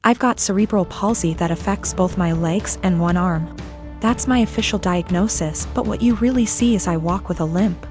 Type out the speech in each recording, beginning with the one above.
I've got cerebral palsy that affects both my legs and one arm. That's my official diagnosis, but what you really see is I walk with a limp.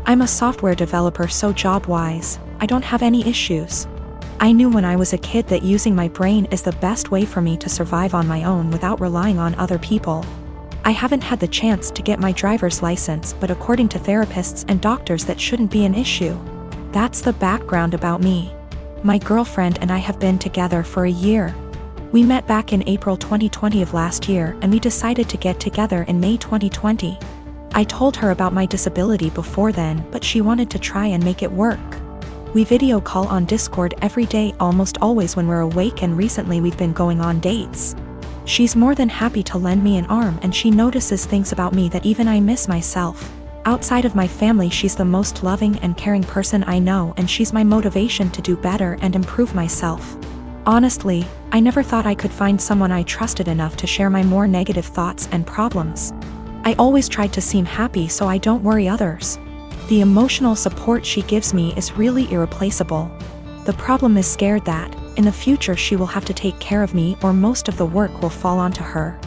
I'm a software developer, so job-wise, I don't have any issues. I knew when I was a kid that using my brain is the best way for me to survive on my own without relying on other people. I haven't had the chance to get my driver's license, but according to therapists and doctors that shouldn't be an issue. That's the background about me. My girlfriend and I have been together for a year. We met back in April 2020 of last year, and we decided to get together in May 2020. I told her about my disability before then, but she wanted to try and make it work. We video call on Discord every day, almost always when we're awake, and recently we've been going on dates. She's more than happy to lend me an arm, and she notices things about me that even I miss myself. Outside of my family, she's the most loving and caring person I know, and she's my motivation to do better and improve myself. Honestly, I never thought I could find someone I trusted enough to share my more negative thoughts and problems. I always tried to seem happy so I don't worry others. The emotional support she gives me is really irreplaceable. The problem is scared that, in the future, she will have to take care of me, or most of the work will fall onto her.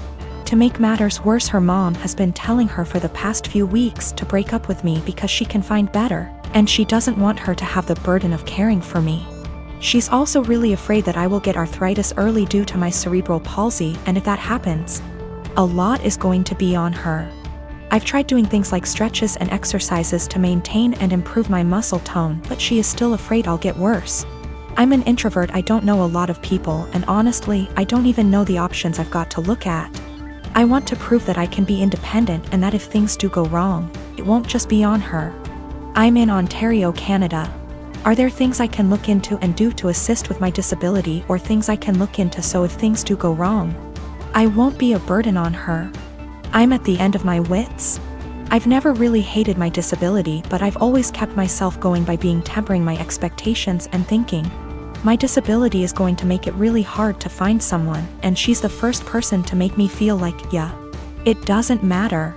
To make matters worse, her mom has been telling her for the past few weeks to break up with me because she can find better, and she doesn't want her to have the burden of caring for me. She's also really afraid that I will get arthritis early due to my cerebral palsy, and if that happens, a lot is going to be on her. I've tried doing things like stretches and exercises to maintain and improve my muscle tone, but she is still afraid I'll get worse. I'm an introvert, I don't know a lot of people, and honestly, I don't even know the options I've got to look at. I want to prove that I can be independent and that if things do go wrong, it won't just be on her. I'm in Ontario, Canada. Are there things I can look into and do to assist with my disability, or things I can look into so if things do go wrong, I won't be a burden on her? I'm at the end of my wits. I've never really hated my disability, but I've always kept myself going by tempering my expectations and thinking, my disability is going to make it really hard to find someone, and she's the first person to make me feel like, yeah, it doesn't matter.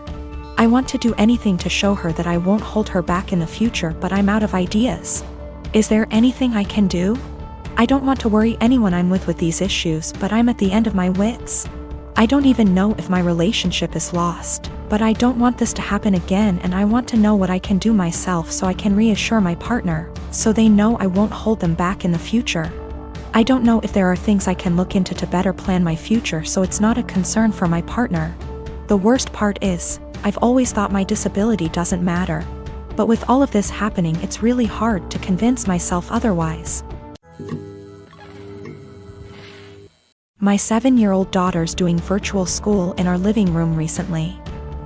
I want to do anything to show her that I won't hold her back in the future, but I'm out of ideas. Is there anything I can do? I don't want to worry anyone I'm with these issues, but I'm at the end of my wits. I don't even know if my relationship is lost, but I don't want this to happen again, and I want to know what I can do myself so I can reassure my partner, so they know I won't hold them back in the future. I don't know if there are things I can look into to better plan my future so it's not a concern for my partner. The worst part is, I've always thought my disability doesn't matter. But with all of this happening, it's really hard to convince myself otherwise. My 7-year-old daughter's doing virtual school in our living room recently.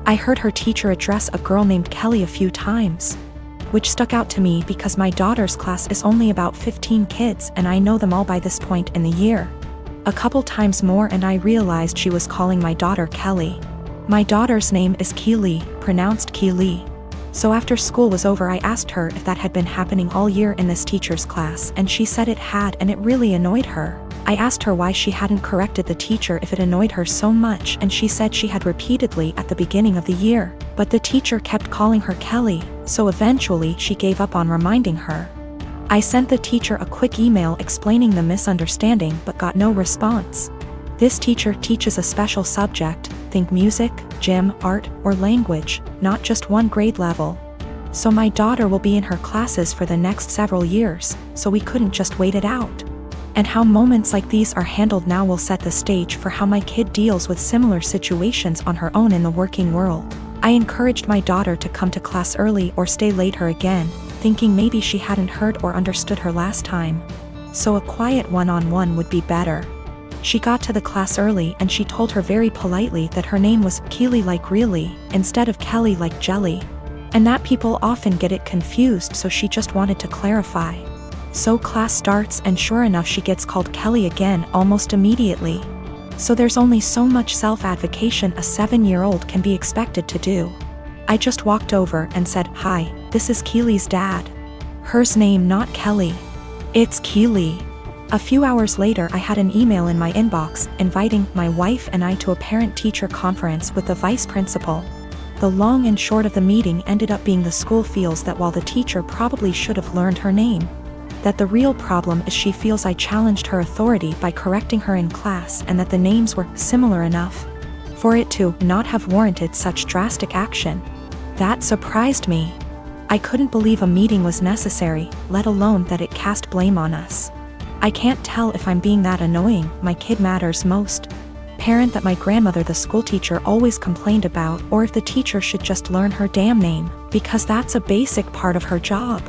I heard her teacher address a girl named Kelly a few times, which stuck out to me because my daughter's class is only about 15 kids and I know them all by this point in the year. A couple times more and I realized she was calling my daughter Kelly. My daughter's name is Keely, pronounced Keely. So after school was over, I asked her if that had been happening all year in this teacher's class, and she said it had, and it really annoyed her. I asked her why she hadn't corrected the teacher if it annoyed her so much, and she said she had repeatedly at the beginning of the year, but the teacher kept calling her Kelly, so eventually she gave up on reminding her. I sent the teacher a quick email explaining the misunderstanding but got no response. This teacher teaches a special subject, think music, gym, art, or language, not just one grade level. So my daughter will be in her classes for the next several years, so we couldn't just wait it out. And how moments like these are handled now will set the stage for how my kid deals with similar situations on her own in the working world. I encouraged my daughter to come to class early or stay later again, thinking maybe she hadn't heard or understood her last time. So a quiet one-on-one would be better. She got to the class early and she told her very politely that her name was Keely like really, instead of Kelly like jelly. And that people often get it confused, so she just wanted to clarify. So class starts and sure enough she gets called Kelly again almost immediately. So there's only so much self-advocation a 7-year-old can be expected to do. I just walked over and said, "Hi, this is Keely's dad. Her's name not Kelly. It's Keely." A few hours later I had an email in my inbox inviting my wife and I to a parent-teacher conference with the vice principal. The long and short of the meeting ended up being the school feels that while the teacher probably should have learned her name, That the real problem is she feels I challenged her authority by correcting her in class and that the names were similar enough for it to not have warranted such drastic action. That surprised me. I couldn't believe a meeting was necessary, let alone that it cast blame on us. I can't tell if I'm being that annoying, my kid matters most parent that my grandmother the schoolteacher always complained about, or if the teacher should just learn her damn name, because that's a basic part of her job.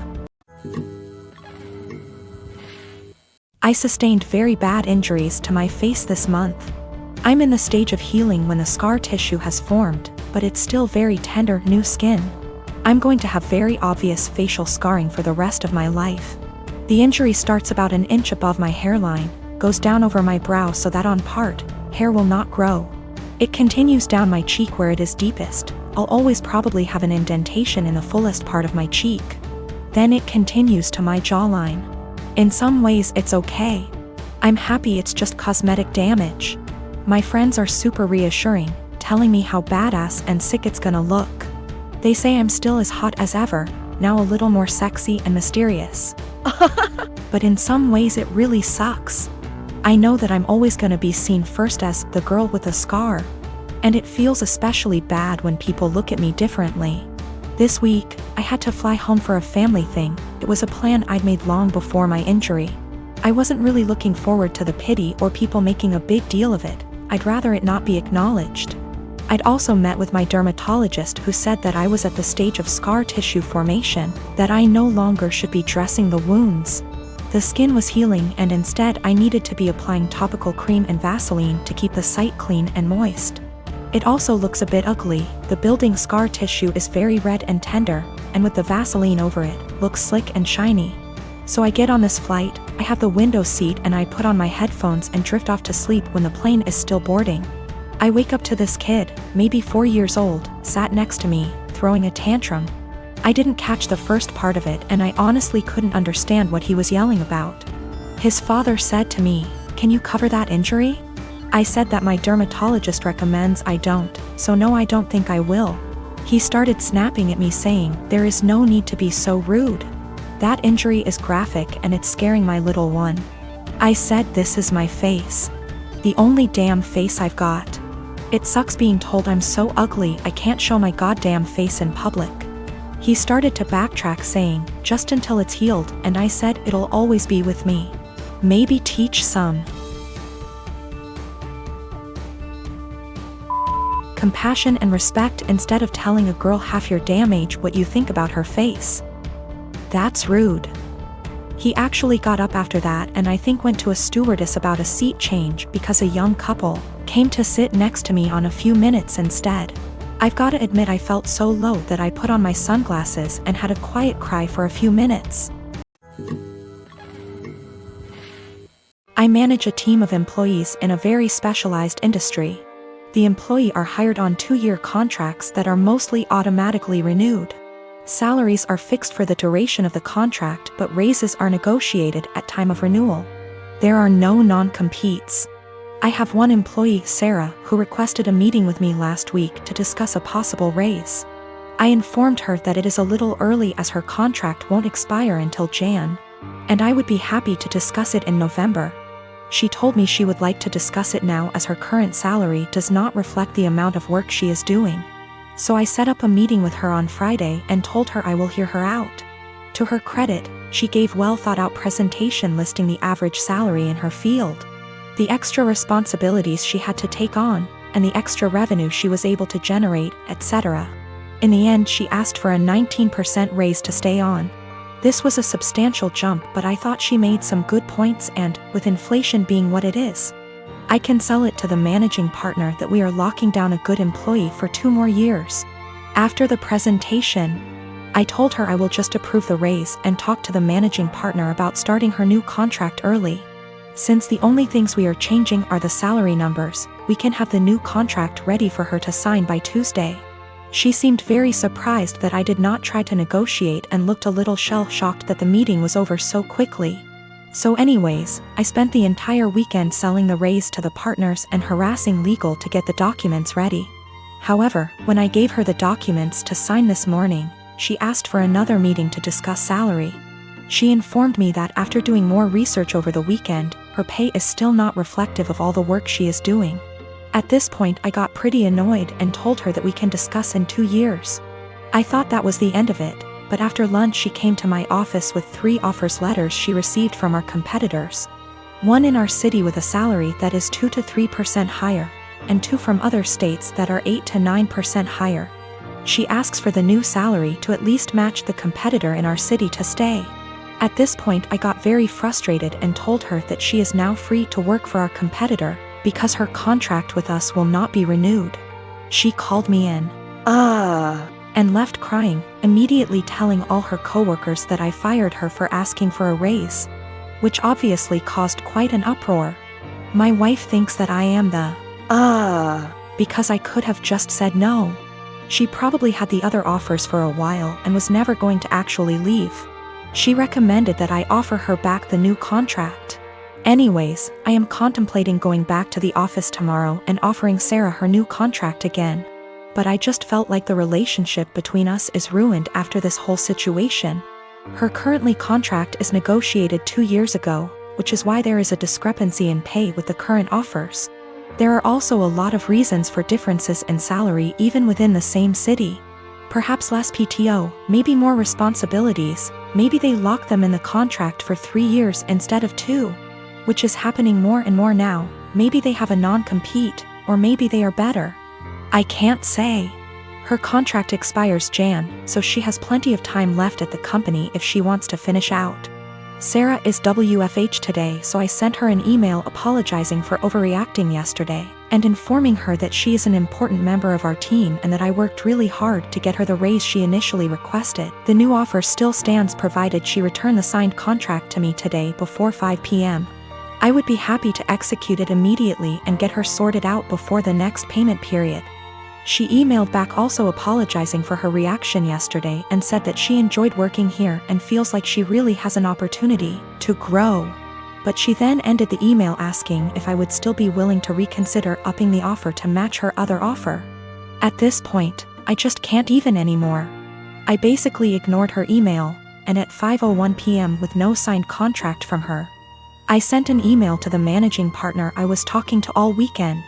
I sustained very bad injuries to my face this month. I'm in the stage of healing when the scar tissue has formed, but it's still very tender, new skin. I'm going to have very obvious facial scarring for the rest of my life. The injury starts about an inch above my hairline, goes down over my brow so that on part, hair will not grow. It continues down my cheek where it is deepest. I'll always probably have an indentation in the fullest part of my cheek. Then it continues to my jawline. In some ways it's okay. I'm happy it's just cosmetic damage. My friends are super reassuring, telling me how badass and sick it's gonna look. They say I'm still as hot as ever, now a little more sexy and mysterious. But in some ways it really sucks. I know that I'm always gonna be seen first as the girl with a scar. And it feels especially bad when people look at me differently. This week, I had to fly home for a family thing. It was a plan I'd made long before my injury. I wasn't really looking forward to the pity or people making a big deal of it. I'd rather it not be acknowledged. I'd also met with my dermatologist who said that I was at the stage of scar tissue formation, that I no longer should be dressing the wounds. The skin was healing and instead I needed to be applying topical cream and Vaseline to keep the site clean and moist. It also looks a bit ugly. The building scar tissue is very red and tender, and with the Vaseline over it, looks slick and shiny. So I get on this flight, I have the window seat and I put on my headphones and drift off to sleep when the plane is still boarding. I wake up to this kid, maybe 4 years old, sat next to me, throwing a tantrum. I didn't catch the first part of it and I honestly couldn't understand what he was yelling about. His father said to me, "Can you cover that injury?" I said that my dermatologist recommends I don't, so no, I don't think I will. He started snapping at me saying, "There is no need to be so rude. That injury is graphic and it's scaring my little one." I said, "This is my face. The only damn face I've got. It sucks being told I'm so ugly I can't show my goddamn face in public." He started to backtrack saying, "Just until it's healed," and I said, "It'll always be with me. Maybe teach some compassion and respect instead of telling a girl half your damn age what you think about her face. That's rude." He actually got up after that and I think went to a stewardess about a seat change because a young couple came to sit next to me on a few minutes instead. I've gotta admit I felt so low that I put on my sunglasses and had a quiet cry for a few minutes. I manage a team of employees in a very specialized industry. The employees are hired on 2-year contracts that are mostly automatically renewed. Salaries are fixed for the duration of the contract, but raises are negotiated at time of renewal. There are no non-competes. I have one employee, Sarah, who requested a meeting with me last week to discuss a possible raise. I informed her that it is a little early as her contract won't expire until Jan, and I would be happy to discuss it in November. She told me she would like to discuss it now as her current salary does not reflect the amount of work she is doing. So I set up a meeting with her on Friday and told her I will hear her out. To her credit, she gave well-thought-out presentation listing the average salary in her field, the extra responsibilities she had to take on, and the extra revenue she was able to generate, etc. In the end, she asked for a 19% raise to stay on. This was a substantial jump, but I thought she made some good points and, with inflation being what it is, I can sell it to the managing partner that we are locking down a good employee for 2 more years. After the presentation, I told her I will just approve the raise and talk to the managing partner about starting her new contract early. Since the only things we are changing are the salary numbers, we can have the new contract ready for her to sign by Tuesday. She seemed very surprised that I did not try to negotiate and looked a little shell-shocked that the meeting was over so quickly. So anyways, I spent the entire weekend selling the raise to the partners and harassing legal to get the documents ready. However, when I gave her the documents to sign this morning, she asked for another meeting to discuss salary. She informed me that after doing more research over the weekend, her pay is still not reflective of all the work she is doing. At this point I got pretty annoyed and told her that we can discuss in 2 years. I thought that was the end of it, but after lunch she came to my office with 3 offers letters she received from our competitors. One in our city with a salary that is 2 to 3% higher, and 2 from other states that are 8 to 9% higher. She asks for the new salary to at least match the competitor in our city to stay. At this point I got very frustrated and told her that she is now free to work for our competitor, because her contract with us will not be renewed. She called me in and left crying, immediately telling all her coworkers that I fired her for asking for a raise, which obviously caused quite an uproar. My wife thinks that I am the because I could have just said no. She probably had the other offers for a while and was never going to actually leave. She recommended that I offer her back the new contract. Anyways, I am contemplating going back to the office tomorrow and offering Sarah her new contract again. But I just felt like the relationship between us is ruined after this whole situation. Her currently contract is negotiated 2 years ago, which is why there is a discrepancy in pay with the current offers. There are also a lot of reasons for differences in salary even within the same city. Perhaps less PTO, maybe more responsibilities, maybe they lock them in the contract for 3 years instead of 2. Which is happening more and more now. Maybe they have a non-compete, or maybe they are better. I can't say. Her contract expires Jan, so she has plenty of time left at the company if she wants to finish out. Sarah is WFH today, so I sent her an email apologizing for overreacting yesterday, and informing her that she is an important member of our team and that I worked really hard to get her the raise she initially requested. The new offer still stands provided she return the signed contract to me today before 5 p.m. I would be happy to execute it immediately and get her sorted out before the next payment period. She emailed back also apologizing for her reaction yesterday and said that she enjoyed working here and feels like she really has an opportunity to grow. But she then ended the email asking if I would still be willing to reconsider upping the offer to match her other offer. At this point, I just can't even anymore. I basically ignored her email, and at 5:01 p.m. with no signed contract from her, I sent an email to the managing partner I was talking to all weekend.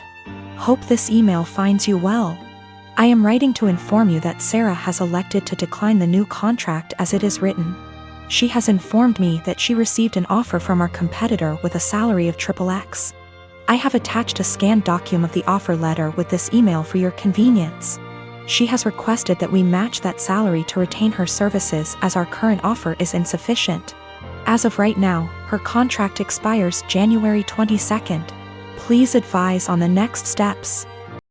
Hope this email finds you well. I am writing to inform you that Sarah has elected to decline the new contract as it is written. She has informed me that she received an offer from our competitor with a salary of XXX. I have attached a scanned document of the offer letter with this email for your convenience. She has requested that we match that salary to retain her services as our current offer is insufficient. As of right now, her contract expires January 22nd. Please advise on the next steps.